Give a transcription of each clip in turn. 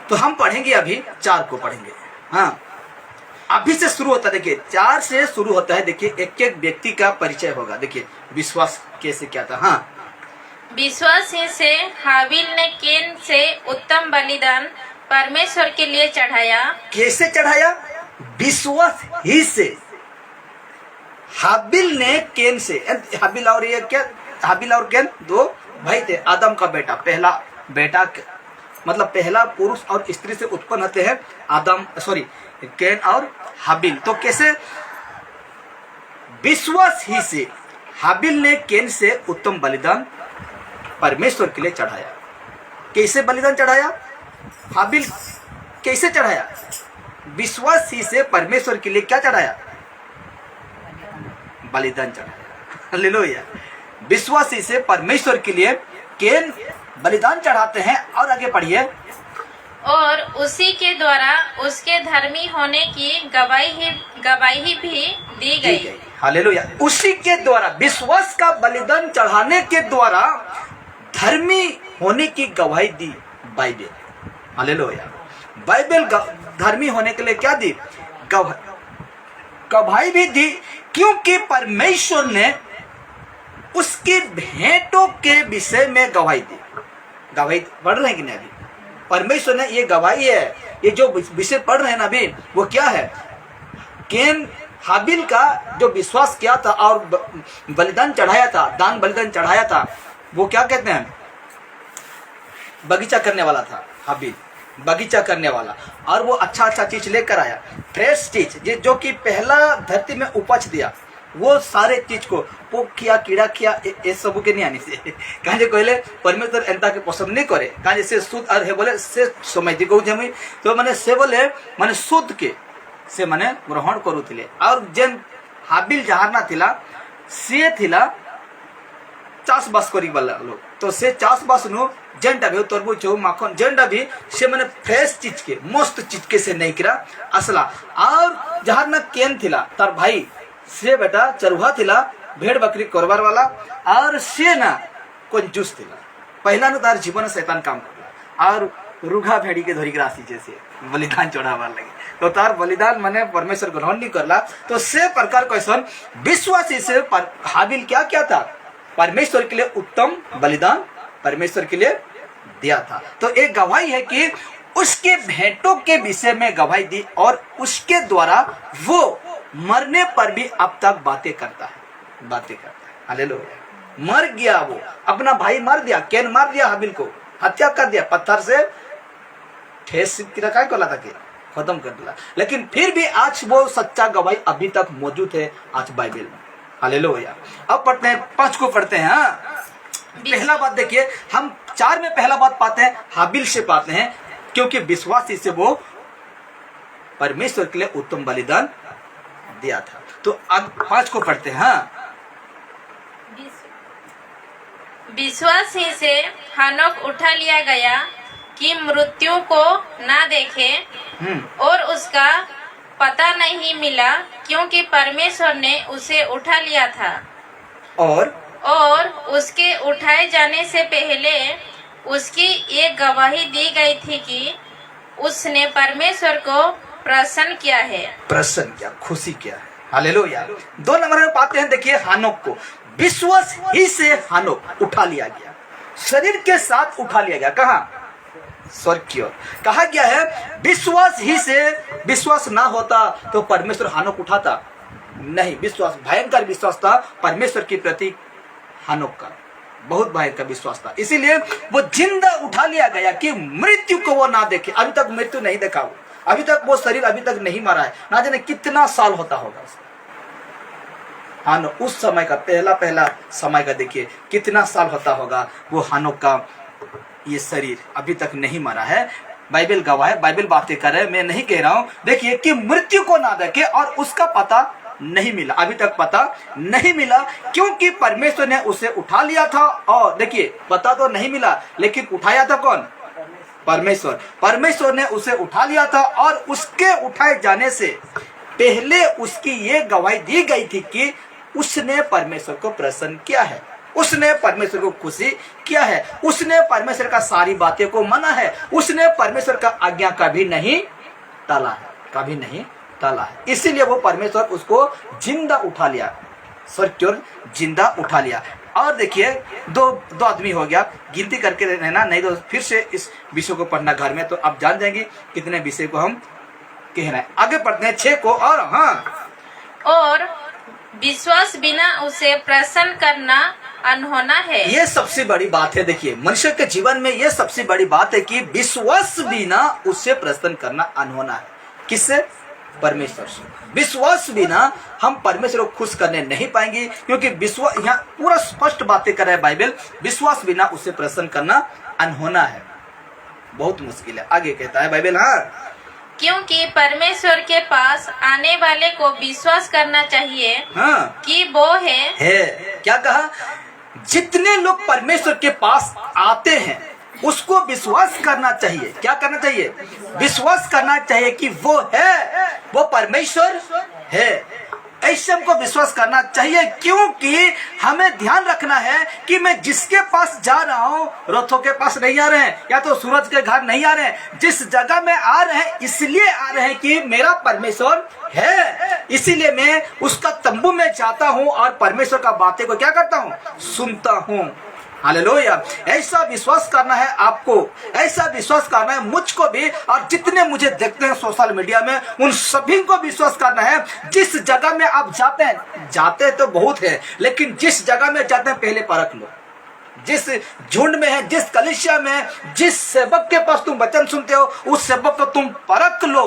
तो हम पढ़ेंगे अभी 4 को पढ़ेंगे। हाँ, अभी से शुरू होता है, देखिए 4 से शुरू होता है। देखिए एक एक व्यक्ति का परिचय होगा। देखिए विश्वास कैसे क्या था। हाँ, विश्वास ही से हाबिल ने केन से उत्तम बलिदान परमेश्वर के लिए चढ़ाया। कैसे चढ़ाया? विश्वास ही से। हाबिल ने केन से, हाबिल और ये क्या, हाबिल और केन 2 भाई थे, आदम का बेटा, पहला बेटा, मतलब पहला पुरुष और स्त्री से उत्पन्न होते हैं आदम, सॉरी केन और हाबिल। तो कैसे? विश्वास ही से हाबिल ने केन से उत्तम बलिदान परमेश्वर के लिए चढ़ाया। कैसे बलिदान चढ़ाया? हाबिल कैसे चढ़ाया? विश्वास ही से परमेश्वर के लिए क्या चढ़ाया? बलिदान चढ़ाया। हालेलुया। विश्वास ही से परमेश्वर के लिए केन बलिदान चढ़ाते हैं। और आगे पढ़िए। और उसी के द्वारा उसके धर्मी होने की गवाही भी दी गई। हालेलुया। उसी के द्वारा, विश्वास का बलिदान चढ़ाने के द्वारा धर्मी होने की गवाही दी बाइबल। हालेलुया। बाइबल धर्मी होने के लिए क्या दी? गवाही भी दी, क्योंकि परमेश्वर ने उसकी भेंटों के विषय में गवाही दी। गवाही पढ़ रहे हैं कि नहीं? अभी परमेश्वर ने ये गवाही है, ये जो विषय पढ़ रहे हैं ना अभी, वो क्या है? केन हाबिल का जो विश्वास किया था और बलिदान चढ़ाया था, दान बलिदान चढ़ाया था, वो क्या कहते हैं? बगीचा करने वाला था हाबिल, बगीचा करने वाला। और वो अच्छा अच्छा चीज लेकर आया, फ्रेश चीज, जो कि पहला धरती में उपज दिया। वो सारे चीज को पोक किया, कीड़ा किया, ये सब के नहीं आने से कहा जे कहले परमेश्वर एंता के पसंद नहीं करे। कहा से शुद्ध और है बोले से समय दी जमी, तो माने से बोले माने शुद्ध के से माने ग्रहण करूथिले। और जेन हाबिल जहार ना थिला से थिला चाषबास करी वाला लोग, तो से चाषबास नु जेनटा भी तरबूज हो, माखन, जेनटा भी से माने फ्रेश चीज के, मस्त चीज के से नहीं करा असला। और जहार ना केन थिला तार भाई, से बेटा चरुहा थिला, भेड़ बकरी करवार वाला। और से ना कंजूस थिला, पहला न तार जीवन शैतान काम करला। और रुघा भेड़ी के धरी राशि जैसे बलिदान चढ़ावा लगे, तो तार बलिदान माने परमेश्वर ग्रहण नहीं करला। तो से प्रकार कैसन विश्वासी से हाबिल क्या क्या था? परमेश्वर के लिए उत्तम बलिदान परमेश्वर के लिए दिया था। तो एक गवाही है कि उसके भेंटों के विषय में गवाही दी, और उसके द्वारा वो मरने पर भी अब तक बातें करता है, बातें करता है। हालेलुया। मर गया, वो अपना भाई मार दिया, केन मार दिया, हाबिल को हत्या कर दिया, पत्थर से ठेस रखा को ला के खत्म कर दिया। लेकिन फिर भी आज वो सच्चा गवाही अभी तक मौजूद है आज बाइबल में। हालेलुया। अब पढ़ते हैं 5 को पढ़ते हैं। हाँ, पहला बात देखिए, हम 4 में पहला बात पाते हैं हाबिल से पाते हैं, क्योंकि विश्वासी से वो परमेश्वर के लिए उत्तम बलिदान दिया था। तो अब 5 को पढ़ते हैं। हाँ, विश्वास ही से हनोक उठा लिया गया कि मृत्यु को ना देखे, और उसका पता नहीं मिला, क्योंकि परमेश्वर ने उसे उठा लिया था। और उसके उठाए जाने से पहले उसकी ये गवाही दी गई थी कि उसने परमेश्वर को प्रसन्न किया है, प्रसन्न किया, खुशी किया है। हालेलुया। 2 नंबर में पाते हैं, देखिए हानोक को विश्वास ही से हानोक उठा लिया गया, शरीर के साथ उठा लिया गया। कहाँ? स्वर्ग की ओर। कहा गया है विश्वास ही से। विश्वास ना होता तो परमेश्वर हानोक उठाता नहीं। विश्वास, भयंकर विश्वास था परमेश्वर के प्रति हानोक का, बहुत भयंकर विश्वास था। इसीलिए वो जिंदा उठा लिया गया कि मृत्यु को वो ना देखे। अभी तक मृत्यु नहीं देखा, वो अभी तक वो शरीर अभी तक नहीं मरा है, ना जाने कितना साल होता होगा उसका। हाँ, उस समय का पहला समय का देखिए कितना साल होता होगा वो हानोक का ये शरीर अभी तक नहीं मरा है। बाइबल गवाह है, बाइबल बातें कर रहे हैं, मैं नहीं कह रहा हूं। देखिए कि मृत्यु को ना देखे, और उसका पता नहीं मिला, अभी तक पता नहीं मिला, क्योंकि परमेश्वर ने उसे उठा लिया था। और देखिए पता तो नहीं मिला, लेकिन उठाया था कौन? परमेश्वर। परमेश्वर ने उसे उठा लिया था, और उसके उठाए जाने से पहले उसकी ये गवाही दी गई थी कि उसने परमेश्वर को प्रसन्न किया है। उसने परमेश्वर को खुशी किया है, उसने परमेश्वर का सारी बातें को माना है, उसने परमेश्वर का आज्ञा कभी नहीं टाला है, कभी नहीं टाला है। इसीलिए वो परमेश्वर उसको जिंदा उठा लिया, स्वर्ग की ओर जिंदा उठा लिया। और देखिए दो आदमी हो गया, गिनती करके रहना, नहीं तो फिर से इस विषय को पढ़ना घर में, तो आप जान जाएंगे कितने विषय को हम कह रहे हैं। आगे पढ़ते हैं 6 को। और विश्वास बिना उसे प्रसन्न करना अनहोना है। ये सबसे बड़ी बात है। देखिए मनुष्य के जीवन में ये सबसे बड़ी बात है कि विश्वास बिना उससे प्रसन्न करना अनहोना है। किससे? परमेश्वर से। विश्वास बिना हम परमेश्वर को खुश करने नहीं पाएंगे, क्योंकि विश्वास, यहाँ पूरा स्पष्ट बातें कर रहा है बाइबल, विश्वास बिना उससे प्रसन्न करना अनहोना है, बहुत मुश्किल है। आगे कहता है बाइबल, क्योंकि परमेश्वर के पास आने वाले को विश्वास करना चाहिए कि वो है। क्या कहा? जितने लोग परमेश्वर के पास आते हैं उसको विश्वास करना चाहिए। क्या करना चाहिए? विश्वास करना चाहिए कि वो है, वो परमेश्वर है। ऐसे हमको विश्वास करना चाहिए, क्योंकि हमें ध्यान रखना है कि मैं जिसके पास जा रहा हूँ, रथों के पास नहीं आ रहे हैं, या तो सूरज के घर नहीं आ रहे हैं, जिस जगह में आ रहे हैं इसलिए आ रहे हैं कि मेरा परमेश्वर है। इसीलिए मैं उसका तंबू में जाता हूँ और परमेश्वर का बातें को क्या करता हूँ? सुनता हूँ। हालेलुया। ऐसा विश्वास करना है आपको, ऐसा विश्वास करना है मुझको भी, और जितने मुझे देखते हैं सोशल मीडिया में उन सभी को विश्वास करना है। जिस जगह में आप जाते तो बहुत है, लेकिन जिस जगह में जाते हैं पहले परख लो। जिस झुंड में है, जिस कलीसिया में, जिस सेवक के पास तुम वचन सुनते हो, उस सेवक को तुम परख लो।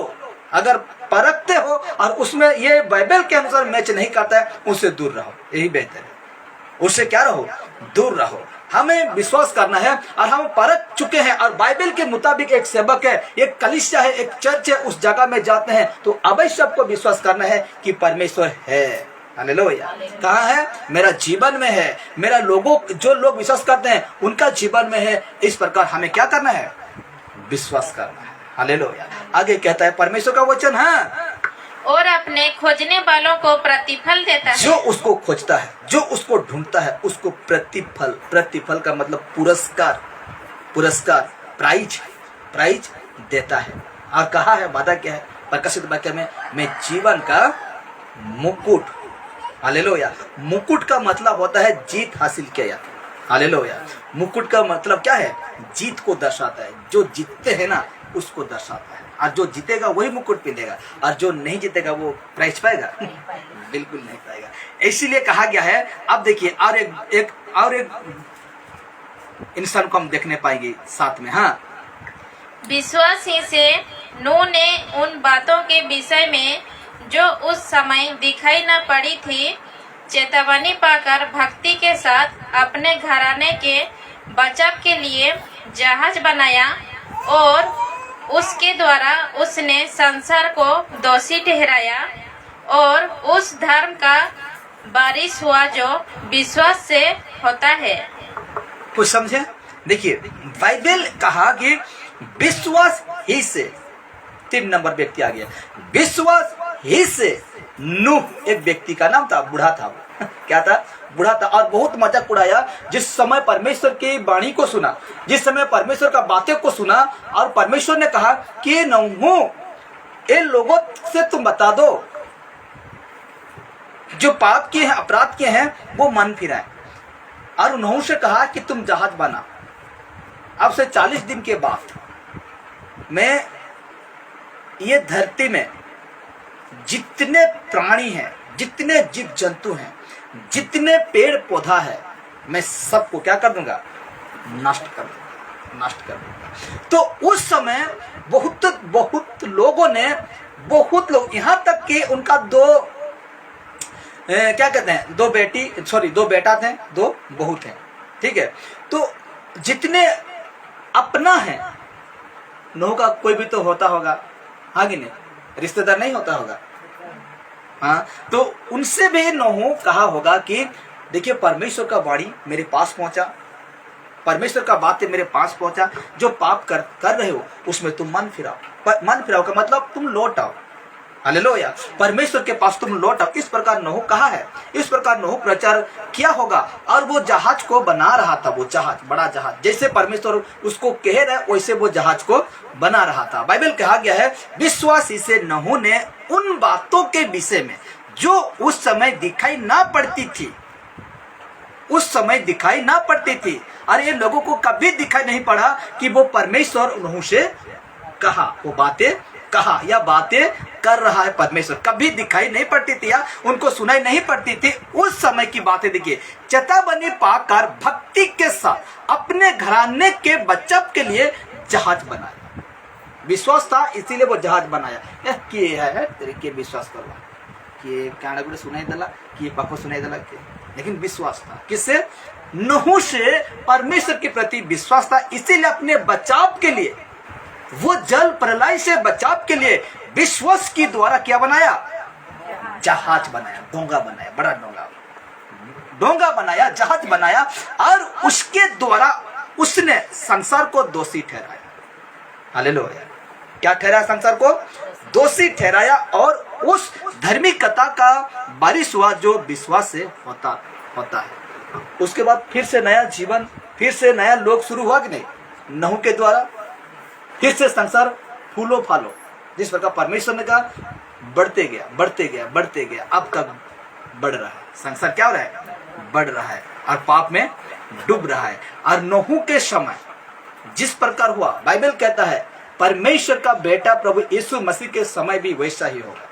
अगर परखते हो और उसमें ये बाइबल के अनुसार मैच नहीं करता है, उससे दूर रहो, यही बेहतर है। उससे क्या रहो? दूर रहो। हमें विश्वास करना है, और हम परख चुके हैं, और बाइबल के मुताबिक एक सेवक है, एक कलीसिया है, एक चर्च है, उस जगह में जाते हैं तो अवश्य आपको विश्वास करना है कि परमेश्वर है। हालेलुया। कहाँ है? मेरा जीवन में है, मेरा जो लोग विश्वास करते हैं उनका जीवन में है। इस प्रकार हमें क्या करना है? विश्वास करना है। हालेलुया। आगे कहता है परमेश्वर का वचन, और अपने खोजने वालों को प्रतिफल देता है। जो उसको खोजता है, जो उसको ढूंढता है, उसको प्रतिफल का मतलब पुरस्कार, प्राइज देता है। और कहा है, वादा क्या है? प्रकाशित वाक्य में, मैं जीवन का मुकुट। हालेलुया। मुकुट का मतलब होता है जीत हासिल किया। हालेलुया। मुकुट का मतलब क्या है? जीत को दर्शाता है। जो जीतते हैं ना उसको दर्शाता है, और जो जीतेगा वही मुकुट पहनेगा, और जो नहीं जीतेगा वो प्राइज पाएगा? बिल्कुल नहीं पाएगा। इसीलिए कहा गया है। अब देखिए और एक इंसान को हम देखने पाएंगे साथ में। विश्वास ही से नूह ने उन बातों के विषय में जो उस समय दिखाई न पड़ी थी, चेतावनी पाकर भक्ति के साथ अपने घराने के बचाव के लिए जहाज बनाया, और उसके द्वारा उसने संसार को दोषी ठहराया, और उस धर्म का बारिश हुआ जो विश्वास से होता है। कुछ समझे? देखिए बाइबल कहा कि विश्वास ही से, 3 नंबर व्यक्ति आ गया। विश्वास ही से नूह एक व्यक्ति का नाम था, बूढ़ा था। क्या था? बूढ़ा था, और बहुत मजाक उड़ाया। जिस समय परमेश्वर की वाणी को सुना, जिस समय परमेश्वर का बातें को सुना, और परमेश्वर ने कहा कि नूह इन लोगों से तुम बता दो जो पाप किए हैं, अपराध किए हैं, वो मन फिराए। और नूह से कहा कि तुम जहाज बना। अब से 40 दिन के बाद मैं ये धरती में जितने प्राणी हैं, जितने जीव जंतु हैं, जितने पेड़ पौधा है, मैं सबको क्या कर दूंगा? नष्ट कर दूंगा। तो उस समय बहुत लोगों ने, बहुत लोग, यहां तक कि उनका क्या कहते हैं, दो बेटा थे, 2 बहू थे। ठीक है। तो जितने अपना है, नूह का कोई भी तो होता होगा, हाँ कि नहीं? रिश्तेदार नहीं होता होगा। तो उनसे भी नूह कहा होगा कि देखिए परमेश्वर का वाणी मेरे पास पहुंचा, परमेश्वर का बातें मेरे पास पहुंचा। जो पाप कर रहे हो उसमें तुम मन फिराओ। मन फिराओ का मतलब तुम लौट आओ। हालेलुया। परमेश्वर के पास तुम लौट आओ। इस प्रकार नूह कहा है, इस प्रकार नूह प्रचार किया होगा। और वो जहाज को बना रहा था, वो जहाज, बड़ा जहाज, जैसे परमेश्वर उसको कह रहे वैसे वो जहाज को बना रहा था। बाइबल कहा गया है विश्वासी से नूह ने उन बातों के विषय में जो उस समय दिखाई ना पड़ती थी, उस समय दिखाई ना पड़ती थी, और ये लोगों को कभी दिखाई नहीं पड़ा कि वो परमेश्वर नूह से कहा, वो बातें कहा या बातें कर रहा है परमेश्वर, कभी दिखाई नहीं पड़ती थी या उनको सुनाई नहीं पड़ती थी। उस समय की बातें देखिए, चेतावनी पाकर भक्ति के साथ अपने घराने के बचाव के लिए जहाज बनाया। विश्वास था इसीलिए वो जहाज बनाया। कि है तेरे के विश्वास करवा कि काना गुड़े सुनाई दला कि पापा सुनाई दला के, लेकिन विश्वास था किससे? नूह से परमेश्वर के प्रति विश्वास था। इसीलिए अपने बचाव के लिए, वो जल प्रलय से बचाव के लिए विश्वास की द्वारा क्या बनाया? जहाज बनाया, डोंगा बनाया, बड़ा डोंगा बनाया, जहाज बनाया, और उसके द्वारा उसने संसार को दोषी ठहराया। हालेलुया। क्या ठहराया? संसार को दोषी ठहराया, और उस धार्मिकता का बारिश हुआ जो विश्वास से होता है। उसके बाद फिर से नया जीवन, फिर से नया लोक शुरू हुआ कि नहीं? नूह के द्वारा फिर से संसार फूलो फालो, जिस प्रकार परमेश्वर ने कहा, बढ़ते गया बढ़ते गया बढ़ते गया, अब तक बढ़ रहा है। संसार क्या हो रहा है? बढ़ रहा है, और पाप में डूब रहा है। और नूह के समय जिस प्रकार हुआ, बाइबल कहता है परमेश्वर का बेटा प्रभु यीशु मसीह के समय भी वैसा ही होगा।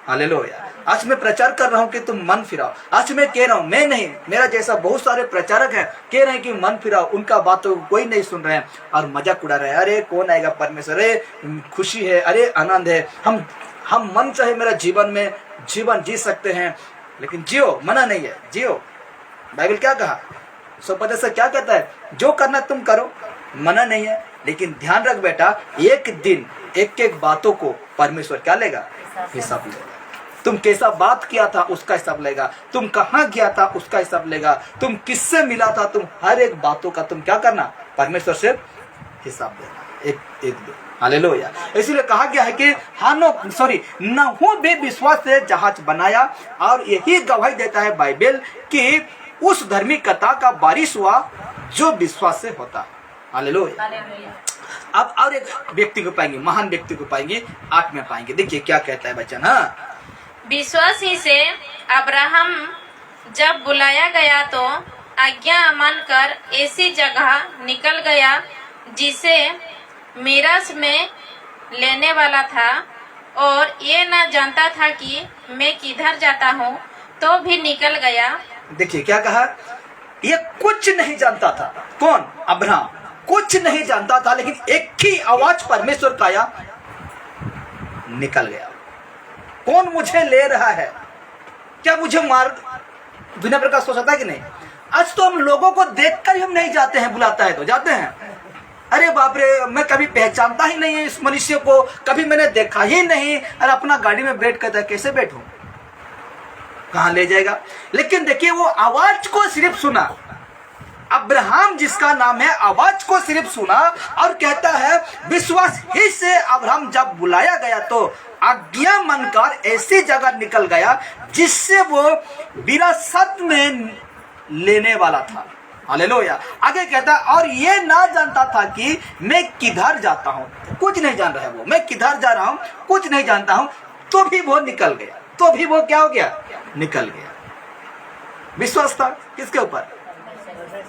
हालेलुया। आज मैं प्रचार कर रहा हूं कि तुम मन फिराओ। आज मैं कह रहा हूं, मैं नहीं, मेरा जैसा बहुत सारे प्रचारक हैं, कह रहे हैं कि मन फिराओ, उनका बातों को कोई नहीं सुन रहे हैं और मजाक उड़ा रहे हैं। अरे कौन आएगा परमेश्वर, अरे खुशी है, अरे आनंद है, हम मन चाहे मेरा जीवन में जीवन जी सकते हैं, लेकिन जियो, मना नहीं है, जियो। बाइबल क्या कहा? 150 से क्या कहता है? जो करना तुम करो, मना नहीं है, लेकिन ध्यान रख बेटा, एक दिन एक एक बातों को परमेश्वर क्या लेगा? हिसाब लेगा। तुम कैसा बात किया था उसका हिसाब लेगा, तुम कहाँ गया था उसका हिसाब लेगा, तुम किससे मिला था, तुम हर एक बातों का तुम क्या करना? परमेश्वर से हिसाब देना, एक दो। हालेलुया। इसीलिए कहा गया है कि नूह भी विश्वास से जहाज बनाया, और यही गवाही देता है बाइबल कि उस धार्मिकता का बारिश हुआ जो विश्वास से होता है। हालेलुया। अब और एक व्यक्ति को पाएंगे, महान व्यक्ति को पाएंगे, 8 में पाएंगे। देखिए क्या कहता है वचन। हाँ, विश्वास ही से अब्राहम जब बुलाया गया तो आज्ञा मानकर ऐसी जगह निकल गया जिसे मीरास में लेने वाला था, और ये न जानता था कि मैं किधर जाता हूँ, तो भी निकल गया। देखिए क्या कहा? ये कुछ नहीं जानता था। कौन? अब्राहम कुछ नहीं जानता था, लेकिन एक ही आवाज परमेश्वर का आया, निकल गया। कौन मुझे ले रहा है? क्या मुझे मार? दुनिया प्रकार सोचता है कि नहीं? आज तो हम लोगों को देखकर ही हम नहीं जाते हैं, बुलाता है तो जाते हैं। अरे बाप रे, मैं कभी पहचानता ही नहीं है इस मनुष्य को, कभी मैंने देखा ही नहीं, और अपना गाड़ी में बैठ कर कैसे बैठूं? कहां ले जाएगा? लेकिन देखिए वो आवाज को सिर्फ सुना, अब्राहम जिसका नाम है, आवाज को सिर्फ सुना, और कहता है विश्वास ही से अब्राहम जब बुलाया गया तो आज्ञा मानकर ऐसी जगह निकल गया जिससे वो विरासत में लेने वाला था। हालेलुया। आगे कहता है, और ये ना जानता था कि मैं किधर जाता हूँ। कुछ नहीं जान रहा है वो, मैं किधर जा रहा हूँ कुछ नहीं जानता हूँ, तो भी वो निकल गया। तो भी वो क्या हो गया? निकल गया। विश्वास था किसके ऊपर?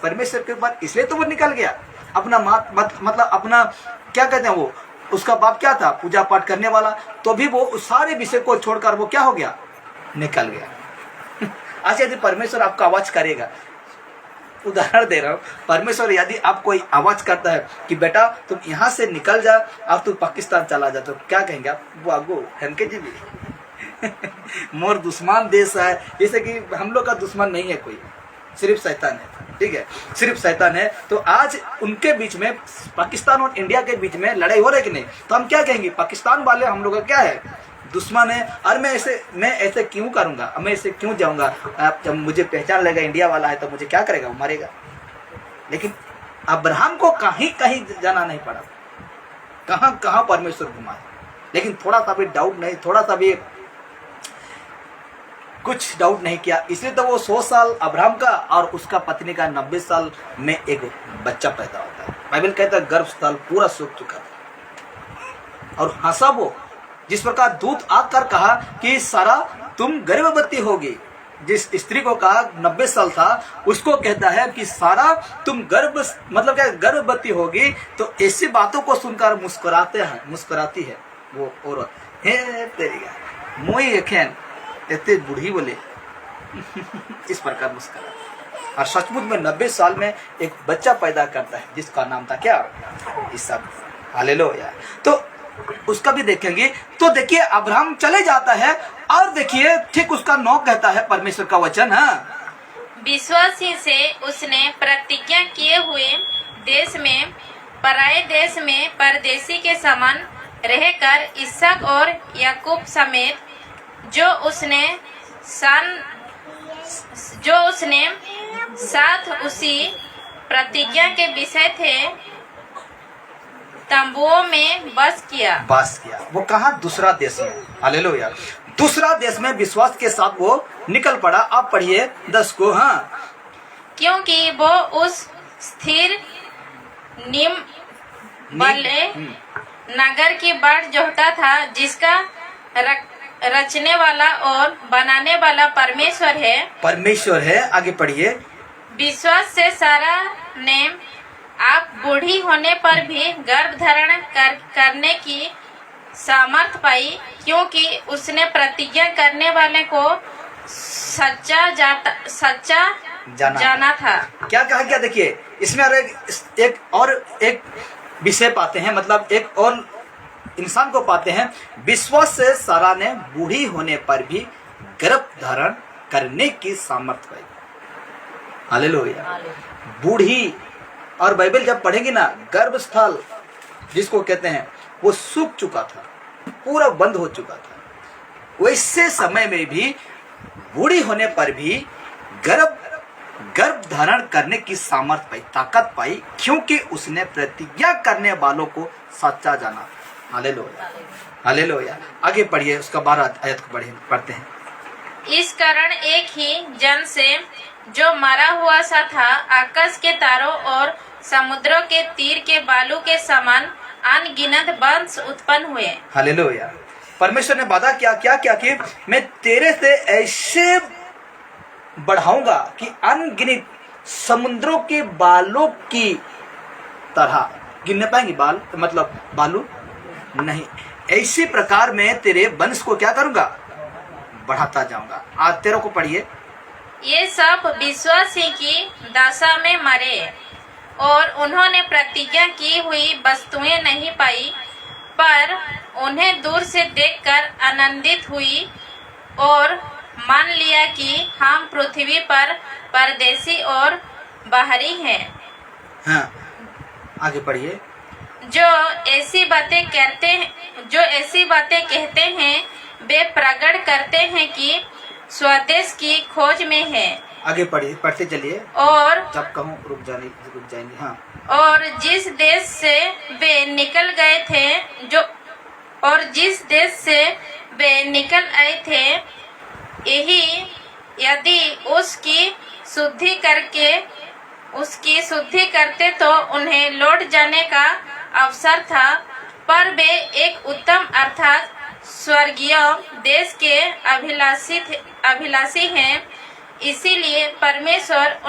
परमेश्वर के ऊपर, इसलिए तो वो निकल गया। अपना मतलब अपना क्या कहते हैं वो, उसका बाप क्या था? पूजा पाठ करने वाला, तो भी वो उस सारे विषय को छोड़कर वो क्या हो गया? निकल गया। आज यदि परमेश्वर आपका आवाज करेगा, उदाहरण दे रहा हूं, परमेश्वर यदि आप कोई आवाज करता है कि बेटा तुम यहाँ से निकल जा, अब तू पाकिस्तान चला जा, तो क्या कहेंगे आप? वो आगो हनके जी भी मोर दुश्मन देश है, जैसे कि हम लोग का दुश्मन नहीं है कोई, सिर्फ शैतान है। ठीक है, सिर्फ शैतान है। तो आज उनके बीच में, पाकिस्तान और इंडिया के बीच में लड़ाई हो रही कि नहीं, तो हम क्या कहेंगे? पाकिस्तान वाले हम लोग का क्या है? दुश्मन है। और मैं ऐसे क्यों करूंगा, मैं ऐसे क्यों जाऊंगा? जब मुझे पहचान लेगा इंडिया वाला है तो मुझे क्या करेगा? वो मारेगा। लेकिन अब्राहम को कहीं कहीं जाना नहीं पड़ा, कहां कहां परमेश्वर घुमाए। लेकिन थोड़ा सा भी डाउट नहीं, थोड़ा सा भी कुछ डाउट नहीं किया, इसलिए तो वो 100 साल अब्राहम का और उसका पत्नी का 90 साल में एक बच्चा पैदा होता है। बाइबल कहता है गर्भ स्थल पूरा सूख चुका था और हंसा वो, जिस प्रकार दूत आकर कहा कि सारा तुम गर्भवती होगी। जिस स्त्री को कहा 90 साल था, उसको कहता है कि सारा तुम मतलब क्या गर्भवती होगी। तो ऐसी बातों को सुनकर मुस्कुराती है वो औरत, हे तेरी मोई खेन इतने बूढ़ी बोले इस प्रकार मुस्कुरा, और सचमुच में 90 साल में एक बच्चा पैदा करता है जिसका नाम था क्या, ईसा। हालेलुया। तो उसका भी देखेंगे। तो देखिए अब्राहम चले जाता है और देखिए ठीक उसका 9 कहता है परमेश्वर का वचन, विश्वासी से उसने प्रतिज्ञा किए हुए देश में, पराये देश में परदेशी के समान रहकर इसहाक और याकूब समेत जो उसने साथ उसी प्रतिज्ञा के विषय थे तंबुओं में बस किया। वो कहा दूसरा देश में। हालेलुया। दूसरा देश में विश्वास के साथ वो निकल पड़ा। आप पढ़िए 10 को। क्योंकि वो उस स्थिर निम वाले नगर की बाट जोहता था जिसका रचने वाला और बनाने वाला परमेश्वर है। आगे पढ़िए। विश्वास से सारा ने आप बूढ़ी होने पर भी गर्भ धारण करने की सामर्थ पाई, क्योंकि उसने प्रतिज्ञा करने वाले को सच्चा जाना था। क्या कहा क्या, देखिए इसमें एक विषय पाते हैं, मतलब एक और इंसान को पाते हैं। विश्वास से सारा ने बूढ़ी होने पर भी गर्भ धारण करने की सामर्थ पाई। हालेलुया। बूढ़ी, और बाइबल जब पढ़ेंगे ना, गर्भ स्थल जिसको कहते हैं वो सूख चुका था, पूरा बंद हो चुका था। वैसे समय में भी बूढ़ी होने पर भी गर्भ धारण करने की सामर्थ पाई, ताकत पाई, क्योंकि उसने प्रतिज्ञा करने वालों को सच्चा जाना। हालेलुया। हालेलुया। आगे पढ़िए, उसका 12 आयत को पढ़ते हैं। इस कारण एक ही जन से जो मरा हुआ सा था आकाश के तारों और समुद्रों के तीर के बालू के समान अनगिनत वंश उत्पन्न हुए। हालेलुया। परमेश्वर ने वादा किया कि मैं तेरे से ऐसे बढ़ाऊंगा कि अनगिनत समुद्रों के बालों की तरह। गिनने पाएंगे बाल, मतलब बालू नहीं। ऐसी प्रकार मैं तेरे वंश को क्या करूंगा, बढ़ाता जाऊंगा। आज 13 को पढ़िए। ये सब विश्वासी की दशा में मरे और उन्होंने प्रतिज्ञा की हुई वस्तुएं नहीं पाई, पर उन्हें दूर से देखकर आनंदित हुई और मान लिया कि हम पृथ्वी पर परदेशी और बाहरी हैं। हाँ, आगे पढ़िए। जो ऐसी बातें कहते हैं वे प्रकट करते हैं कि स्वदेश की खोज में है। आगे पढ़ते चलिए, और जब कहूँ रुक जाएंगे। हाँ। और जिस देश से वे निकल आए थे यही यदि उसकी शुद्धि करते तो उन्हें लौट जाने का अवसर था, पर वे एक उत्तम अर्थात स्वर्गीय देश के अभिलाषी हैं। इसीलिए परमेश्वर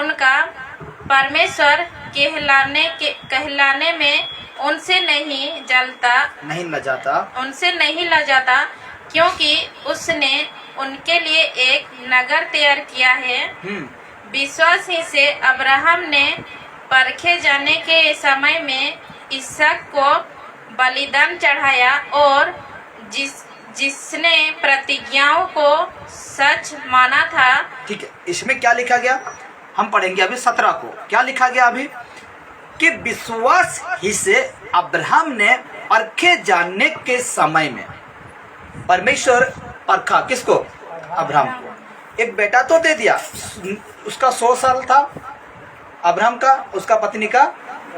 कहलाने में उनसे नहीं लजाता, क्योंकि उसने उनके लिए एक नगर तैयार किया है। विश्वास ही से अब्राहम ने परखे जाने के समय में इसहाक को बलिदान चढ़ाया, और जिसने प्रतिज्ञाओं को सच माना था। ठीक है, इसमें क्या लिखा गया हम पढ़ेंगे अभी 17 को। क्या लिखा गया अभी, कि विश्वास ही से अब्राहम ने परखे जाने के समय में, परमेश्वर परखा किसको, अब्राहम को। एक बेटा तो दे दिया, उसका 100 साल था अब्राहम का, उसका पत्नी का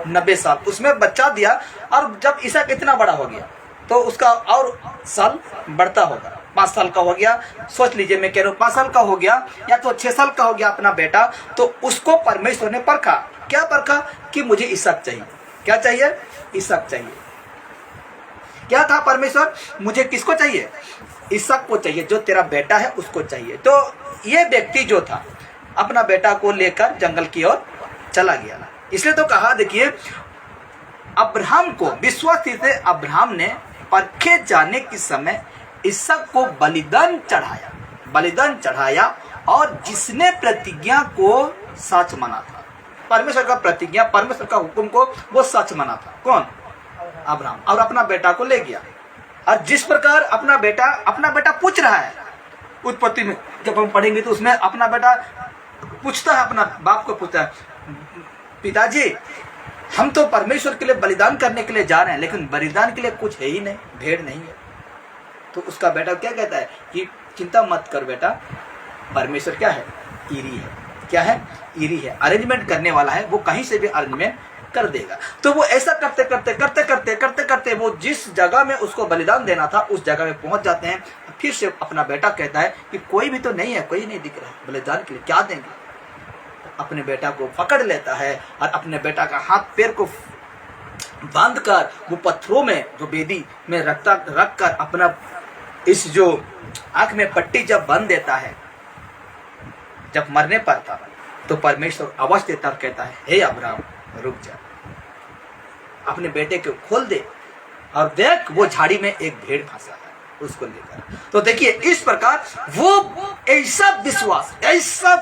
90 साल, उसमें बच्चा दिया। और जब इसहाक इतना बड़ा हो गया, तो उसका और साल बढ़ता होगा। 5 साल का हो गया, सोच लीजिए, मैं कह रहा हूँ 5 साल का हो गया या तो 6 साल का हो गया अपना बेटा, तो उसको परमेश्वर ने परखा। क्या परखा? कि मुझे इसहाक चाहिए। क्या चाहिए? इसहाक चाहिए। क्या कहा परमेश्वर? मुझे किसको चाहिए? इसहाक को चाहिए, जो तेरा बेटा है उसको चाहिए। तो ये व्यक्ति जो था अपना बेटा को लेकर जंगल की ओर चला गया। इसलिए तो कहा, देखिए, अब्राहम को विश्वास से अब्राहम ने परखे जाने के समय इसहाक को बलिदान चढ़ाया और जिसने प्रतिज्ञा को सच माना था, परमेश्वर का प्रतिज्ञा, परमेश्वर का हुक्म को वो सच माना था। कौन? अब्राहम। और अपना बेटा को ले गया। और जिस प्रकार अपना बेटा पूछ रहा है, उत्पत्ति में जब हम पढ़ेंगे तो उसमें अपना बेटा पूछता है, अपना बाप को पूछता है, पिताजी हम तो परमेश्वर के लिए बलिदान करने के लिए जा रहे हैं, लेकिन बलिदान के लिए कुछ है ही नहीं, भेड़ नहीं है। तो उसका बेटा क्या कहता है कि चिंता मत कर बेटा, परमेश्वर क्या है? ईरी है। क्या है? ईरी है, अरेंजमेंट करने वाला है, वो कहीं से भी अरेंजमेंट कर देगा। तो वो ऐसा करते करते वो जिस जगह में उसको बलिदान देना था उस जगह में पहुंच जाते हैं। फिर से अपना बेटा कहता है कि कोई भी तो नहीं है, कोई नहीं दिख रहा है, बलिदान के लिए क्या देंगे? अपने बेटा को पकड़ लेता है और अपने बेटा का हाथ पैर को बांधकर वो पत्थरों में, जो बेदी में रख कर अपना इस जो आंख में पट्टी जब बंध देता है, जब मरने पर था, तो परमेश्वर आवाज देता और कहता है, हे अब्राहम रुक जा, अपने बेटे को खोल दे और देख वो झाड़ी में एक भेड़ फंसा है, उसको लेकर। तो देखिए, इस प्रकार वो ऐसा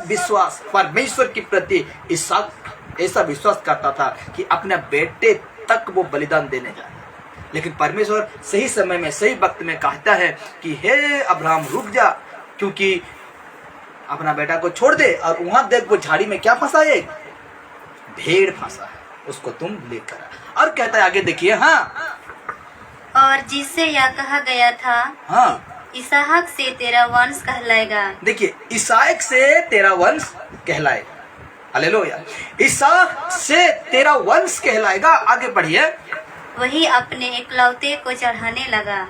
विश्वास परमेश्वर के प्रति इसहाक ऐसा विश्वास करता था कि अपने बेटे तक वो बलिदान देने जा रहा है। लेकिन परमेश्वर सही समय में, सही वक्त में कहता है कि हे अब्राहम रुक जा, क्योंकि अपना बेटा को छोड़ दे और वहां देख वो झाड़ी में क्या फंसा है? भेड़ फंसा है, उसको तुम लेकर आ। और कहता है आगे, देखिए, हाँ, और जिससे यह कहा गया था, हाँ, इसहाक से तेरा वंश कहलाएगा। देखिए, इसहाक से तेरा वंश कहलाएगा। हालेलुया। इसहाक से तेरा वंश कहलाएगा। आगे बढ़िए। वही अपने एकलौते को चढ़ाने लगा।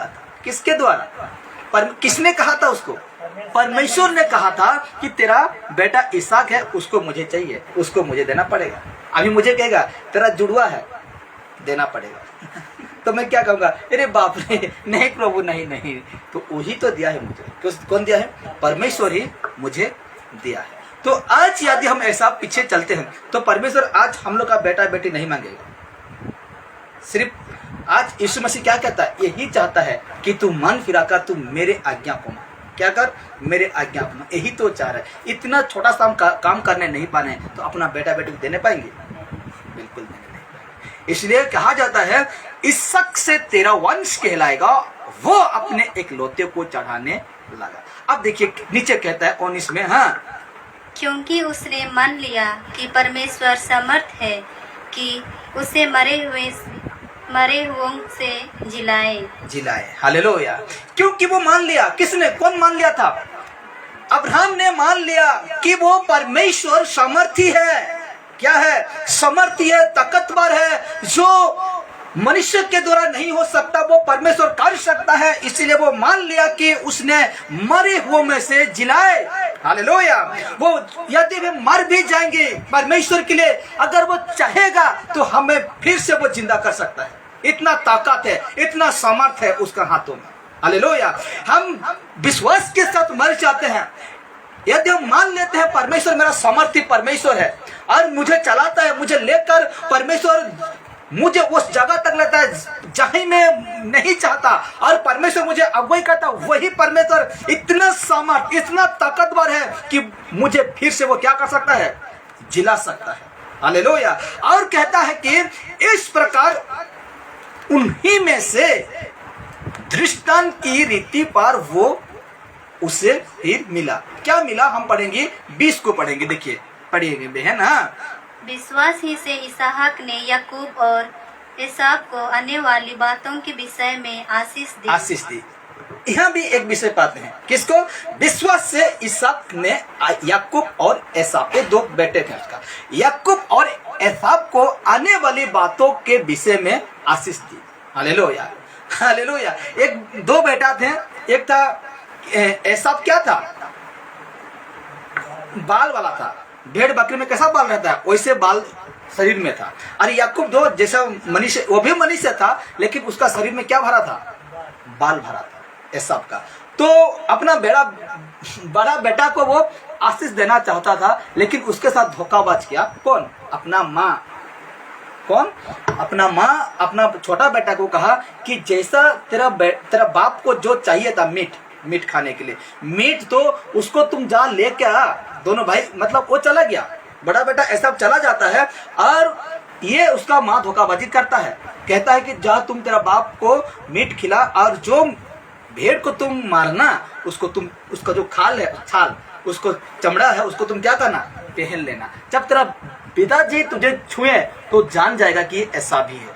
था। किसके द्वारा? किसने कहा था उसको? परमेश्वर ने कहा था कि तेरा बेटा इसहाक है, उसको मुझे चाहिए, उसको मुझे देना पड़ेगा। अभी मुझे कहेगा तेरा जुड़वा है, देना पड़ेगा। तो मैं क्या कहूँगा? अरे बाप रे, नहीं प्रभु, नहीं, तो वही तो दिया है मुझे। कौन दिया है? परमेश्वर ही मुझे दिया है। तो आज यदि हम ऐसा पीछे चलते हैं तो परमेश्वर आज हम लोग का बेटा बेटी नहीं मांगेगा। सिर्फ आज यीशु मसीह क्या कहता है? यही चाहता है कि तू मन फिराकर तू मेरे आज्ञा को मान। क्या कर? मेरे आज्ञा को मान। यही तो चाह रहा है। इतना छोटा सा काम करने नहीं पाने तो अपना बेटा बेटी को देने पाएंगे? बिल्कुल नहीं पाएंगे। इसलिए कहा जाता है इसहाक से तेरा वंश कहलाएगा, वो अपने एकलौते को चढ़ाने लगा। अब देखिए नीचे कहता है 19 में, हाँ, क्योंकि उसने मान लिया कि परमेश्वर समर्थ है कि उसे मरे हुओं से जिलाए। हालेलुया। क्योंकि वो मान लिया। किसने? कौन मान लिया था? अब्राहम ने मान लिया कि वो परमेश्वर समर्थी है। क्या है? समर्थी है, ताकतवर है। जो मनुष्य के द्वारा नहीं हो सकता वो परमेश्वर कर सकता है। इसीलिए वो मान लिया कि उसने मरे हुओं में से जिलाए। हालेलुया। वो यदि वे मर भी जाएंगे परमेश्वर के लिए, अगर वो चाहेगा तो हमें फिर से वो जिंदा कर सकता है। इतना ताकत है, इतना सामर्थ है उसका हाथों में। हालेलुया। हम विश्वास के साथ मर जाते हैं। यदि हम मान लेते हैं परमेश्वर मेरा सामर्थ्य परमेश्वर है और मुझे चलाता है, मुझे लेकर परमेश्वर मुझे उस जगह तक लेता है जहां मैं नहीं चाहता, और परमेश्वर मुझे अगुवाई करता, वही परमेश्वर इतना सामर्थ, इतना ताकतवर है कि मुझे फिर से वो क्या कर सकता है? जिला सकता है। हालेलुया। और कहता है कि इस प्रकार उन्हीं में से दृष्टांत की रीति पर वो उसे फिर मिला। क्या मिला? हम पढ़ेंगे 20 को पढ़ेंगे। देखिए पढ़िएगा बहन। हाँ, विश्वास ही से इसहाक ने याकूब और एसाव को आने वाली बातों के विषय में आशीष दी। यहाँ भी एक विषय पाते हैं, किसको? विश्वास से इसहाक ने याकूब और एसाव, ये दो बेटे थे उसका, याकूब और एसाव को आने वाली बातों के विषय में आशीष दी। Hallelujah, hallelujah. एक दो बेटा थे, एक था एसाव, क्या था? बाल वाला था, भेड़ बकरी में कैसा बाल रहता है वैसे बाल शरीर में था। और याकूब दो जैसा मनुष्य, वो भी मनुष्य था, लेकिन उसका शरीर में क्या भरा था? बाल भरा था एसाव का। तो अपना बड़ा बेटा को वो आशीष देना चाहता था, लेकिन उसके साथ धोखाबाज किया। कौन? अपना माँ। कौन? अपना माँ अपना छोटा बेटा को कहा कि जैसा तेरा बाप को जो चाहिए था मीट खाने के लिए, मीट तो उसको तुम जा लेके आ। दोनों भाई, मतलब वो चला गया, बड़ा बेटा ऐसा चला जाता है, और ये उसका माँ धोखाबाजी करता है, कहता है कि जा तुम तेरा बाप को मीट खिला, और जो भेड़ को तुम मारना उसको तुम, उसका जो छाल उसको चमड़ा है उसको तुम क्या करना? पहन लेना। जब तेरा पिताजी तुझे छुए तो जान जाएगा कि ऐसा भी है।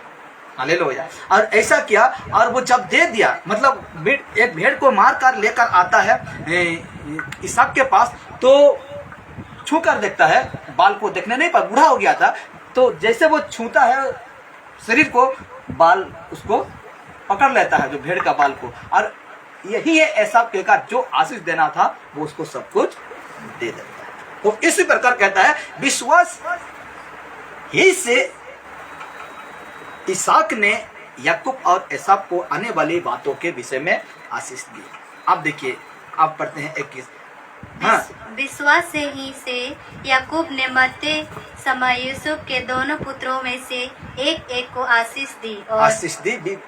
हालेलुया। और ऐसा किया, और वो जब दे दिया, मतलब एक भेड़ को मार कर लेकर आता है इसहाक के पास, तो छू कर देखता है, बाल को देखने नहीं पर बूढ़ा हो गया था, तो जैसे वो छूता है शरीर को, बाल उसको पकड़ लेता है, जो भेड़ का बाल को, और यही है ऐसा कहकर जो आशीष देना था वो उसको सब कुछ दे देता है। तो इसी प्रकार कहता है विश्वास ही से इसहाक ने याकूब और एसाव को आने वाली बातों के विषय में आशीष दी। अब देखिए, आप पढ़ते हैं 21। हाँ, विश्वास से ही से याकूब ने मरते समय यूसुफ के दोनों पुत्रों में से एक एक को आशीष दी। और आशीष दी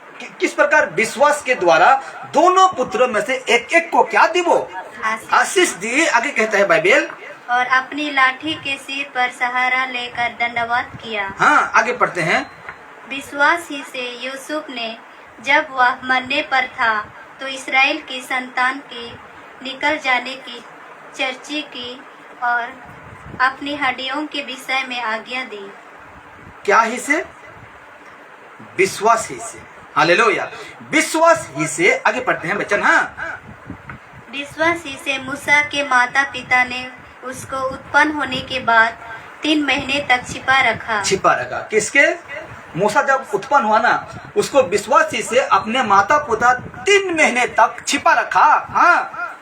किस प्रकार? विश्वास के द्वारा दोनों पुत्रों में से एक एक को क्या दी? वो आशीष दी। आगे कहता है बाइबल, और अपनी लाठी के सिर पर सहारा लेकर दंडवत किया। हाँ, आगे पढ़ते हैं। विश्वास ही से यूसुफ ने जब वह मरने पर था तो इस्राएल की संतान के निकल जाने की चर्चा की और अपनी हड्डियों के विषय में आज्ञा दी। क्या ही से? विश्वास ही से। हालेलुया। विश्वास ही से। आगे पढ़ते हैं बच्चन। हाँ, विश्वास ही से मूसा के माता पिता ने उसको उत्पन्न होने के बाद 3 महीने तक छिपा रखा। किसके? मूसा जब उत्पन्न हुआ ना, उसको विश्वास ही से अपने माता पिता 3 महीने तक छिपा रखा। हाँ,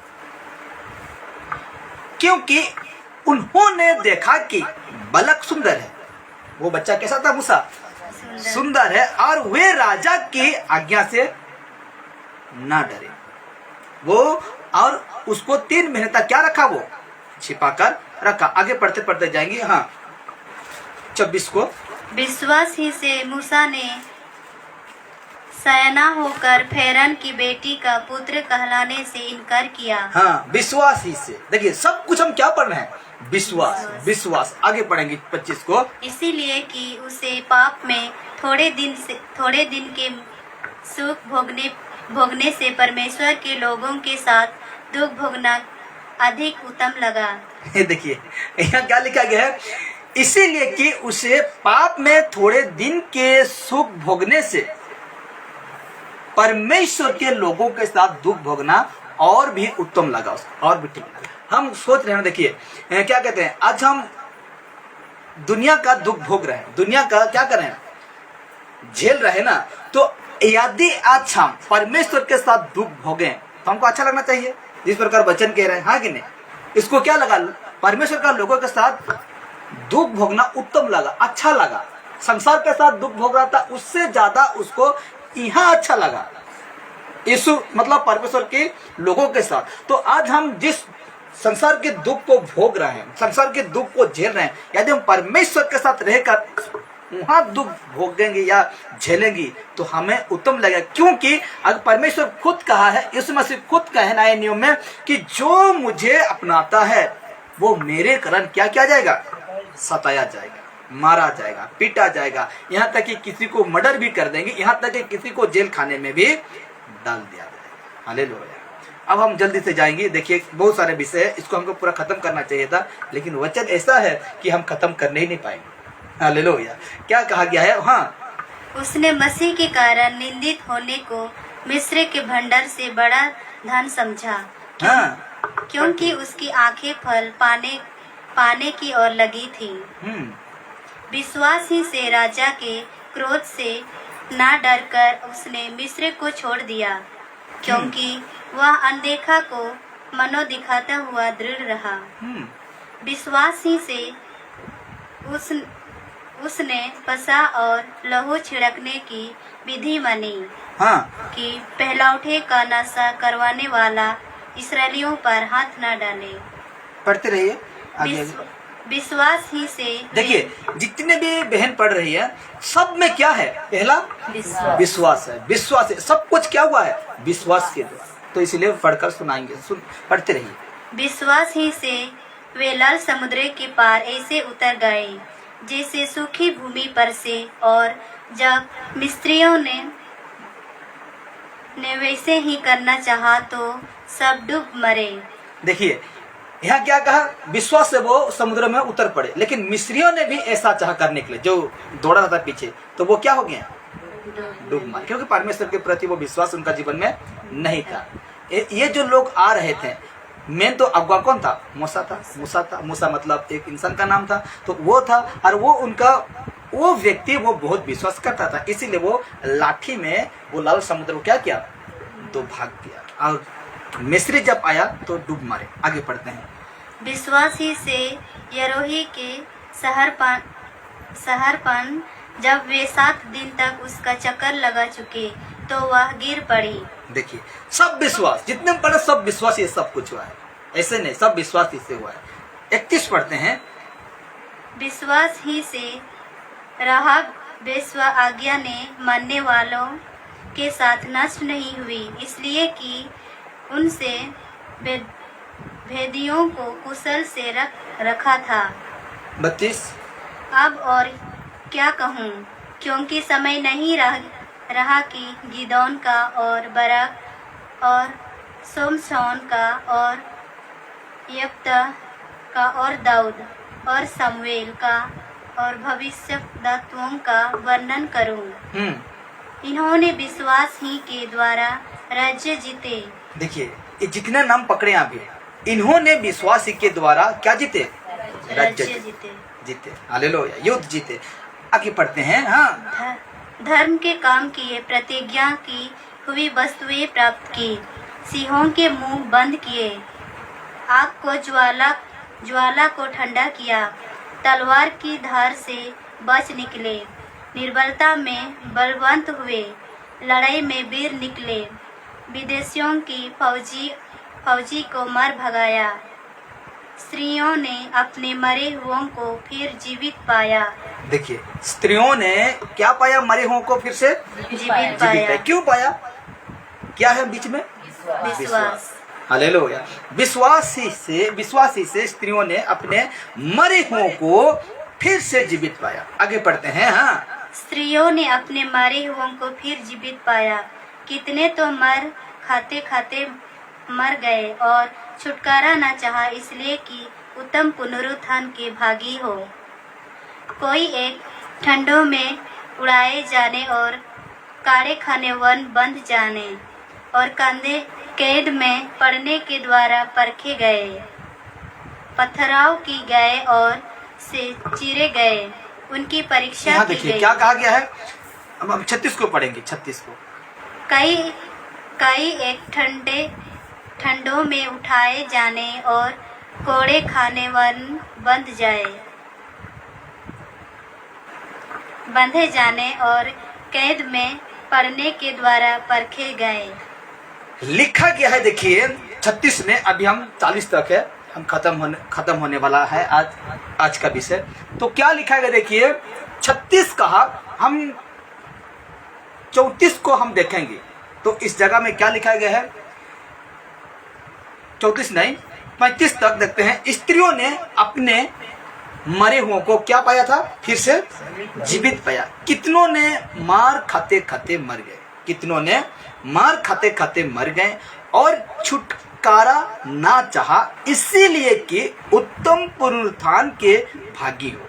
क्योंकि उन्होंने देखा कि बालक सुंदर है। वो बच्चा कैसा था? मूसा सुंदर है, और वे राजा की आज्ञा से ना डरे। वो और उसको 3 महीने तक क्या रखा? वो छिपा कर रखा। आगे पढ़ते पढ़ते जाएंगे। हाँ, 26 को। विश्वास ही से मूसा ने सयाना होकर फेरन की बेटी का पुत्र कहलाने से इनकार किया। हाँ, विश्वास ही से। देखिए, सब कुछ हम क्या पढ़ रहे हैं? विश्वास। आगे पढ़ेंगे 25 को। इसीलिए कि उसे पाप में थोड़े दिन के सुख भोगने से परमेश्वर के लोगों के साथ दुख भोगना अधिक उत्तम लगा। देखिए, यहाँ क्या लिखा गया है? इसीलिए कि उसे पाप में थोड़े दिन के सुख भोगने से परमेश्वर के लोगों के साथ दुख भोगना और भी उत्तम लगा उसको, और भी ठीक लगा। हम सोच रहे हैं, देखिए क्या कहते हैं, आज हम दुनिया का दुख भोग रहे हैं, दुनिया का क्या कर रहे हैं? झेल रहे ना। तो यदि आज हम परमेश्वर के साथ दुख भोगें तो हमको अच्छा लगना चाहिए, जिस प्रकार वचन कह रहे हैं। हाँ कि नहीं? इसको क्या लगा? परमेश्वर का लोगों के साथ दुख भोगना उत्तम लगा, अच्छा लगा। संसार के साथ दुख भोग रहा था, उससे ज्यादा उसको यहाँ अच्छा लगा, यीशु मतलब परमेश्वर के लोगों के साथ। तो आज हम जिस संसार के दुख को भोग रहे हैं, संसार के दुख को झेल रहे हैं, यदि हम परमेश्वर के साथ रहकर वहां दुख भोगेंगे या झेलेंगे तो हमें उत्तम लगेगा। क्योंकि अगर परमेश्वर खुद कहा है, यीशु मसीह खुद कहे नए नियम में कि जो मुझे अपनाता है वो मेरे कारण क्या किया जाएगा? सताया जाएगा, मारा जाएगा, पीटा जाएगा, यहाँ तक कि किसी को मर्डर भी कर देंगे, यहाँ तक कि किसी को जेल खाने में भी डाल दिया जाएगा। हालेलुया। अब हम जल्दी से जाएंगे। देखिए, बहुत सारे विषय है, इसको हमको पूरा खत्म करना चाहिए था, लेकिन वचन ऐसा है कि हम खत्म करने ही नहीं पाएंगे। हालेलुया। क्या कहा गया है? हाँ, उसने मसीह के कारण निंदित होने को मिस्र के भंडार से बड़ा धन समझा, हाँ क्योंकि उसकी आंखें फल पाने की ओर लगी थी। विश्वास ही से राजा के क्रोध से ना डरकर उसने मिस्र को छोड़ दिया, क्योंकि वह अनदेखा को मनो दिखाता हुआ दृढ़ रहा। विश्वास ही से उसने पसा और लहू छिड़कने की विधि मानी हाँ कि पहलौठे का नशा करवाने वाला इसराइलियों पर हाथ न डाले। पढ़ते रहिए आगे। विश्वास ही से देखिए जितने भी बहन पढ़ रही है सब में क्या है, पहला विश्वास है। विश्वास है, सब कुछ क्या हुआ है विश्वास के द्वारा। तो इसलिए पढ़कर सुनाएंगे, पढ़ते रहिए। विश्वास ही से वे लाल समुद्र के पार ऐसे उतर गए जैसे सूखी भूमि पर से, और जब मिस्रियों ने वैसे ही करना चाहा तो सब डूब मरे। देखिए यहाँ क्या कहा, विश्वास से वो समुद्र में उतर पड़े, लेकिन मिस्रियों ने भी ऐसा चाह करने के लिए, जो दौड़ा रहा था पीछे, तो वो क्या हो गया, डूब मारे, क्योंकि परमेश्वर के प्रति वो विश्वास उनका जीवन में नहीं था। ये जो लोग आ रहे थे, मेन तो अगुआ कौन था, मूसा था। मूसा मतलब एक इंसान का नाम था, तो वो था। और वो व्यक्ति वो बहुत विश्वास करता था, इसीलिए वो लाठी में वो लाल समुद्र को क्या किया, तो भाग गया, और मिस्री जब आया तो डूब मारे। आगे पढ़ते हैं। विश्वास ही से यरोही के शहरपन जब वे 7 दिन तक उसका चक्कर लगा चुके तो वह गिर पड़ी। देखिए सब विश्वास, जितने पढ़े सब विश्वास, ये सब कुछ हुआ है, ऐसे नहीं, सब विश्वास इससे हुआ है। 31 पढ़ते हैं। विश्वास ही से राहब बेस्वा आज्ञा ने मानने वालों के साथ नष्ट नहीं हुई, इसलिए कि उनसे भेदियों को कुशल से रखा था। 32। अब और क्या कहूँ, क्योंकि समय नहीं रहा कि गिदौन का और बरक और सोमसौन का और यप्ता का और दाऊद और समवेल का और भविष्यद्वक्ताओं का वर्णन करूं। इन्होंने विश्वास ही के द्वारा राज्य जीते। देखिए ये जितने नाम पकड़े आप भी, इन्होंने विश्वास ही के द्वारा क्या जीते, राज्य जीते। हालेलुया, युद्ध जीते। आगे पढ़ते हैं। हाँ, धर्म के काम किए, प्रतिज्ञा की हुई वस्तुएं प्राप्त की, सिंहों के मुंह बंद किए, आग को ज्वाला को ठंडा किया, तलवार की धार से बच निकले, निर्बलता में बलवंत हुए, लड़ाई में वीर निकले, विदेशियों की फौजी को मार भगाया, स्त्रियों ने अपने मरे हुओं को फिर जीवित पाया। देखिए स्त्रियों ने क्या पाया, मरे हुओं को फिर से जीवित पाया। क्यों पाया, क्या है बीच में, विश्वास। हालेलुया। विश्वास ही से स्त्रियों ने अपने मरे हुओं को फिर से जीवित पाया। आगे पढ़ते हैं। हाँ, स्त्रियों ने अपने मरे हुओं को फिर जीवित पाया, कितने तो मर खाते मर गए और छुटकारा न चाहा, इसलिए कि उत्तम पुनरुत्थान के भागी हो। कोई एक ठंडों में उड़ाए जाने और काड़े खाने वन बंध जाने और कंधे कैद में पड़ने के द्वारा परखे गए, पथराव की गए और से चीरे गए, उनकी परीक्षा की गई। क्या कहा गया है, अब 36 को पढ़ेंगे। 36 को कई एक ठंडों में उठाए जाने और कोड़े खाने वन बंधे जाने और कैद में पड़ने के द्वारा परखे गए। लिखा गया है। देखिए 36 में, अभी हम 40 तक है, हम खत्म होने वाला है आज का विषय। तो क्या लिखा गया देखिए, 36 कहा, हम 34 को हम देखेंगे। तो इस जगह में क्या लिखा गया है, 34 नहीं 35 तक देखते हैं। स्त्रियों ने अपने मरे हुओं को क्या पाया था, फिर से जीवित पाया। कितनों ने मार खाते खाते मर गए और छुटकारा ना चाहा, इसीलिए कि उत्तम पुनरुत्थान के भागी हो।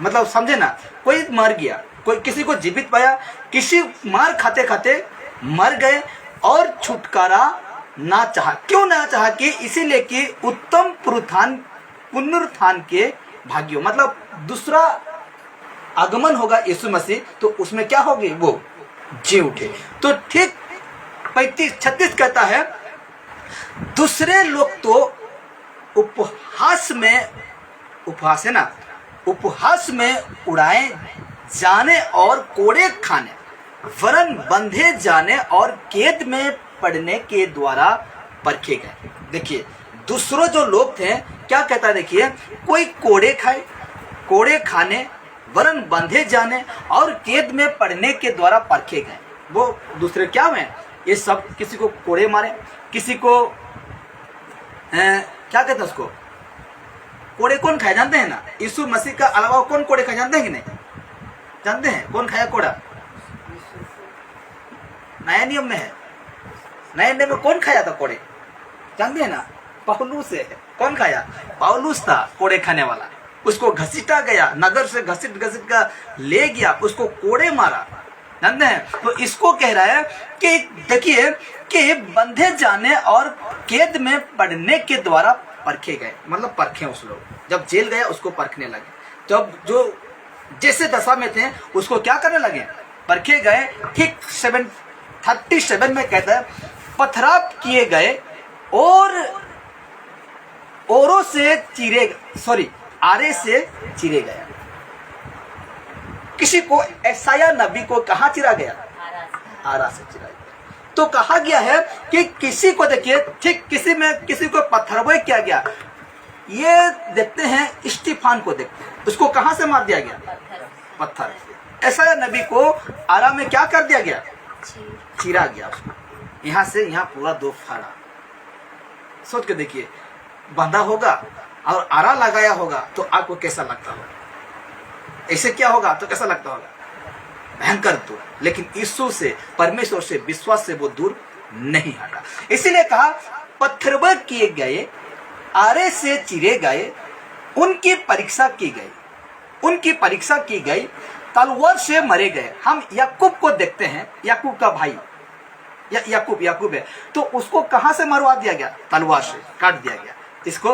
मतलब समझे ना, कोई मर गया, कोई किसी को जीवित पाया, किसी मार खाते खाते मर गए और छुटकारा ना चाहा। क्यों ना चाहा? कि इसीलिए कि उत्तम पुनरुत्थान के भाग्यों, मतलब दूसरा आगमन होगा यीशु मसीह, तो उसमें क्या होगी? वो जी उठे। तो ठीक 35-36 कहता है, दूसरे लोग तो उपहास है ना, उपहास में उड़ाए जाने और कोड़े खाने, वरन बंधे जाने और कैद में पड़ने के द्वारा परखे गए। देखिए दूसरों जो लोग थे क्या कहता है, देखिए कोई कोड़े खाने, वरन बंधे जाने और कैद में पड़ने के द्वारा परखे गए। वो दूसरे क्या हुए? ये सब किसी को कोड़े मारे, किसी को क्या कहते हैं उसको, कोड़े कौन खाए जानते हैं ना? यीशु मसीह का अलावा कौन कोड़े खाए जानते हैं कि नहीं? जानते हैं कौन खाया कोड़ा? नया नियम में है, नए नियम में कौन खाया था कोड़े? जानते हैं ना? पौलुस है। कौन खाया? पौलुस था कोड़े खाने वाला। उसको घसीटा गया, नगर से घसीट का ले गया, उसको कोड़े मारा। जानते हैं? तो इसको कह रहा है कि देखिए कि बंधे जाने और कैद में पड़ने के द्वारा परखे गए, मतलब परखे उस लोग। जब जेल गया उसको परखने लगे, जब जो जैसे दशा में थे उसको क्या करने लगे? परखे गए। ठीक 37 में कहता है, पथराव किए गए और आरे से चिरे गया। किसी को यशायाह नबी को कहाँ चिरा गया? आरा से चिरा गया। तो कहा गया है कि किसी को देखिए, ठीक किसी को पत्थरवे किया गया। ये देखते हैं स्टीफान को, देखते हैं उसको कहाँ से मार दिया गया? पत्थर। यशायाह नबी को आरा में क्या कर दिया गया? चिरा गया उसको, यहाँ से यहाँ पूरा 2 फाड़ा। सोच के देखिए, बंधा होगा और आरा लगाया होगा तो आपको कैसा लगता होगा? ऐसे क्या होगा तो कैसा लगता होगा? भयंकर दूर। लेकिन यीशु से, परमेश्वर से, विश्वास से वो दूर नहीं हटा। इसीलिए कहा पत्थरवे किए गए, आरे से चिरे गए, उनकी परीक्षा की गई, तलवार से मरे गए। हम याकूब को देखते हैं, याकूब का भाई याकूब है, तो उसको कहां से मरवा दिया गया? तलवार से काट दिया गया, इसको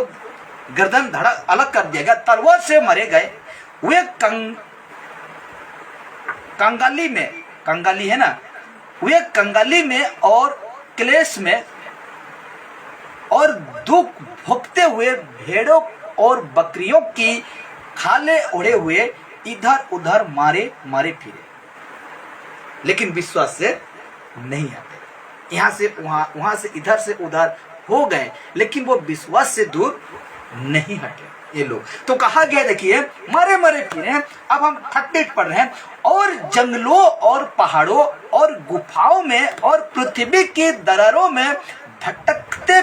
गर्दन धड़ा अलग कर दिया गया, तलवार से मरे गए। वे कंगाली है ना, वे कंगाली में और क्लेश में और दुख भोगते हुए भेड़ों और बकरियों की खाले ओढ़े हुए इधर उधर मारे फिरे, लेकिन विश्वास से नहीं हटे। यहाँ से वहां से इधर से उधर हो गए, लेकिन वो विश्वास से दूर नहीं हटे ये लोग। तो कहा गया, देखिए मरे फिरे। अब हम 38 पढ़ रहे हैं, और जंगलों और पहाड़ों और गुफाओं में और पृथ्वी के दरारों में भटकते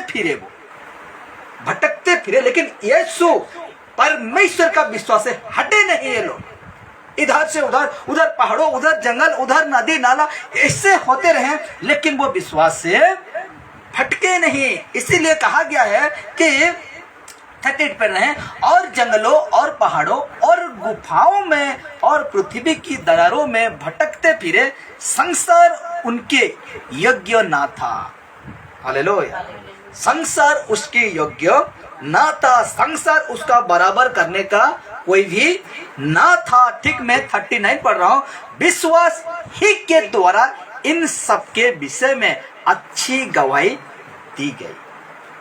फिरे, लेकिन यीशु परमेश्वर का विश्वास से हटे नहीं ये लोग। इधर से उधर पहाड़ों, उधर जंगल, उधर नदी नाला, ऐसे होते रहे, लेकिन वो विश्वास से भटके नहीं। इसीलिए कहा गया है कि 38 पर रहे, और जंगलों और पहाड़ों और गुफाओं में और पृथ्वी की दरारों में भटकते फिरे, संसार उनके योग्य ना था। हालेलुया। संसार उसके योग्य ना था, संसार उसका बराबर करने का कोई भी ना था। ठीक मैं 39 पढ़ रहा हूं, विश्वास ही के द्वारा इन सब के विषय में अच्छी गवाही दी गई।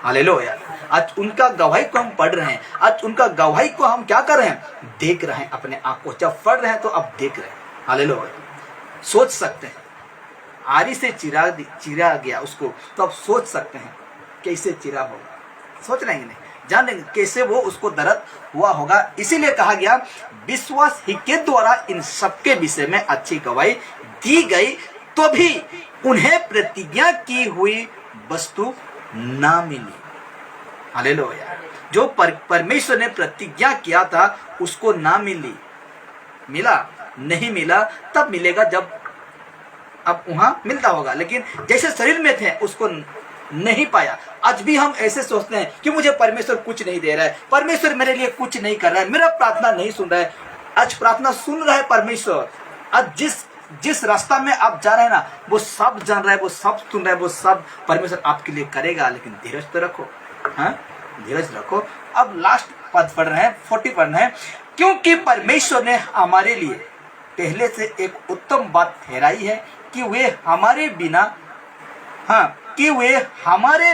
हालेलुया। आज उनका गवाही को हम पढ़ रहे हैं, आज उनका गवाही को हम क्या कर रहे हैं? देख रहे हैं अपने आंखों। जब पढ़ रहे हैं तो अब देख रहे हैं। हालेलुया। सोच सकते हैं, आरी से चिरा गया उसको, तो अब सोच सकते हैं कैसे चिरा होगा। सोच रहे हैं नहीं, जान लेंगे कैसे वो उसको दर्द हुआ होगा। इसीलिए कहा गया विश्वास ही के द्वारा इन सबके विषय में अच्छी गवाही दी गई, तो भी उन्हें प्रतिज्ञा की हुई वस्तु ना मिली। हालेलुया। जो परमेश्वर ने प्रतिज्ञा किया था उसको ना मिला नहीं मिला, तब मिलेगा जब अब वहां मिलता होगा, लेकिन जैसे शरीर में थे उसको नहीं पाया। आज भी हम ऐसे सोचते हैं कि मुझे परमेश्वर कुछ नहीं दे रहा है, परमेश्वर मेरे लिए कुछ नहीं कर रहा है, मेरा प्रार्थना नहीं सुन रहा है। आज प्रार्थना सुन रहा है परमेश्वर। आज जिस जिस रास्ता में आप जा रहे हैं ना, वो सब जान रहा है, वो सब सुन रहा है, वो सब परमेश्वर आपके लिए करेगा, लेकिन धीरज तो रखो। हाँ, धीरज रखो। अब लास्ट पद पढ़ रहे हैं, 40 पढ़ रहे हैं। क्योंकि परमेश्वर ने हमारे लिए पहले से एक उत्तम बात ठहराई है कि वे हमारे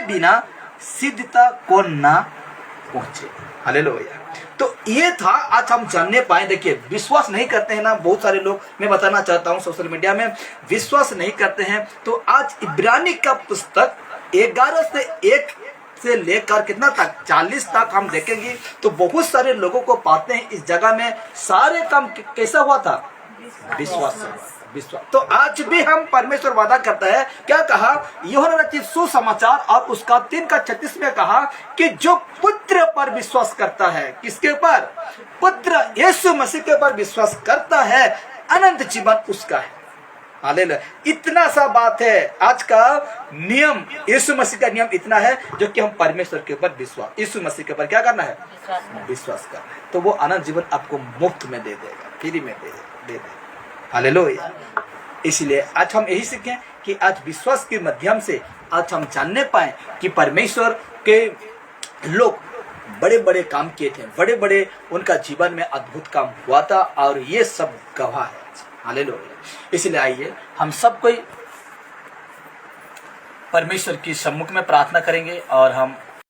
बिना सिद्धता को ना पहुंचे। हालेलुया। तो ये था, आज हम जानने पाए। देखिए, विश्वास नहीं करते हैं ना बहुत सारे लोग, मैं बताना चाहता हूं सोशल मीडिया में विश्वास नहीं करते हैं। तो आज इब्रानी का पुस्तक 11 से 1 से लेकर कितना तक 40 तक हम देखेंगे, तो बहुत सारे लोगों को पाते हैं इस जगह में सारे काम कैसा हुआ था, विश्वास से। विश्वास। तो आज भी हम परमेश्वर वादा करता है, क्या कहा, यूहन्ना रचित सुसमाचार और उसका 3:36 में कहा कि जो पुत्र पर विश्वास करता है, किसके ऊपर, पुत्र यीशु मसीह के ऊपर विश्वास करता है, अनंत जीवन उसका है। हालेलुया। इतना सा बात है। आज का नियम, यीशु मसीह का नियम इतना है, जो कि हम परमेश्वर के ऊपर विश्वास, यीशु मसीह के ऊपर क्या करना है, विश्वास करना है, तो वो अनंत जीवन आपको मुफ्त में दे देगा, फ्री में दे देगा। हालेलुया। इसलिए आज हम यही सीखें कि आज विश्वास के माध्यम से आज हम जानने पाए कि परमेश्वर के लोग बड़े बड़े काम किए थे, बड़े बड़े उनका जीवन में अद्भुत काम हुआ था, और ये सब गवाह है। हालेलुया। इसलिए आइए हम सब कोई परमेश्वर की सम्मुख में प्रार्थना करेंगे और हम